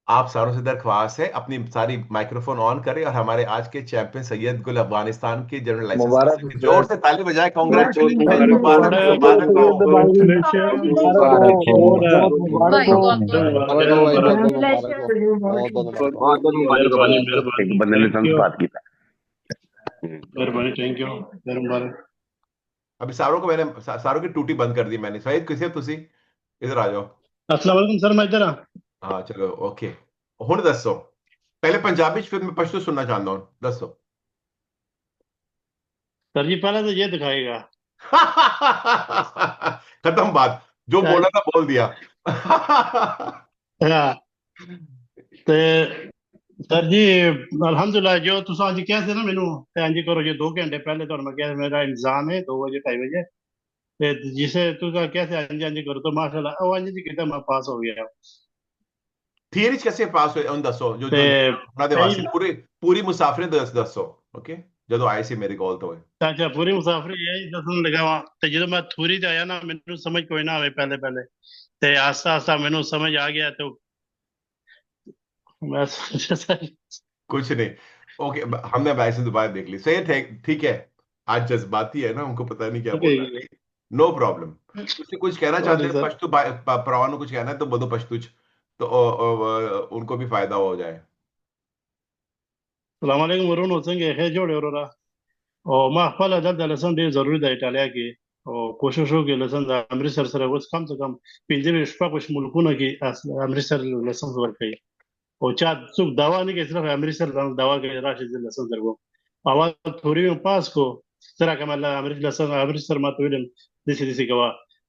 आप सारों से दरख्वास्त है अपनी सारी माइक्रोफोन ऑन करें और हमारे आज के चैंपियन सैयद गुल अफगानिस्तान के जनरल लाइसेंस मुबारक हासिल हो के जोर सर। से ताली बजाए। बहुत बहुत कॉन्ग्रेचुलेशन भाई, मुबारक हो मुबारक सर। हो, बहुत मुबारक हो। बहुत मुबारक हो, बहुत बहुत मुबारक मुबारक हो, हो। मुबारक हो भाई, बहुत बहुत मुबारक हो, बहुत बहुत मुबारक हो। बहुत बहुत मुबारक हो मेहरबानी भाई। मेहरबानी, एक बंदे ने थैंक यू। संस्कार किया। मेहरबानी, थैंक यू। मेरे मुबारक। अभी सारों को मैंने सारों की टूटी बंद कर दी मैंने। सईद किसे तुसी इधर आ जाओ। अस्सलाम वालेकुम सर, मैं इधर हाँ चलो ओके। हुन दसो, पहले पंजाबी फिल्म में पश्तो सुनना चाहता हूँ, दसो। सर जी, पहले तो ये दिखाएगा। खत्म बात, जो बोला था बोल दिया। हाँ, ते सर जी, अल्हम्दुलिल्लाह जो तुम अज कहा थे ना मैनू, इंज करो जो 2 घंटे पहले तो मैं क्या मेरा एग्जाम है 2 बजे 2:30 बजे। ते जिसे तुम क्या थे इंज इंज करो तो माशाल्लाह वो इंज किया मैं पास हो गया। थियरी कैसे पास हुए उन दसो जो ते जो अपना सही। वासी पूरी पूरी मुसाफिर दसो। ओके, जो आए सी मेरे कॉल तो है। अच्छा, पूरी मुसाफरी यही दसन लगा वहां ते जो मैं थूरी ते आया ना मैनू समझ कोई ना आवे पहले पहले। ते आस्ता आस्ता मैनू समझ आ गया तो मैं सोचा सर। कुछ नहीं। ओके, हमने वैसे दोबारा देख ली, सही है, ठीक है। आज जज्बाती है ना, उनको पता नहीं क्या बोलना है। No problem. तुझे कुछ कहना चाहते सॉरी हैं सर। पश्तो परवान कुछ कहना है तो बोलो पश्तूच, तो उनको भी फायदा हो जाए। सलाम अलैकुम वरुण होसेंगे है जोड़े औररा। और माँ फल अदर दलसन दे जरूरी दा इटालिया की। और कोशिश हो कि लसन दा अमृतसर सर बस कम से कम पिंजे में इश्फा कुछ मुल्कों ने की अमृतसर लसन वर्क की। और चार सुख दवा नहीं के सिर्फ अमृतसर दवा के राशि से लसन दर वो आवाज थोड़ी में पास को तरह का मतलब अमृतसर मा तो विलन दिसी दिसी गवा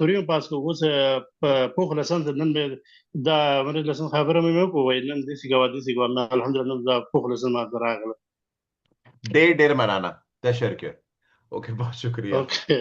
थोड़ी में पास को उस पोख लसन नन में दा अमृत लसन खबर में को वही नन दिसी गवा मैं अल्हम्दुलिल्लाह दा पोख लसन मा दरा। डे डेर मनाना तशर के। ओके, बहुत शुक्रिया। ओके।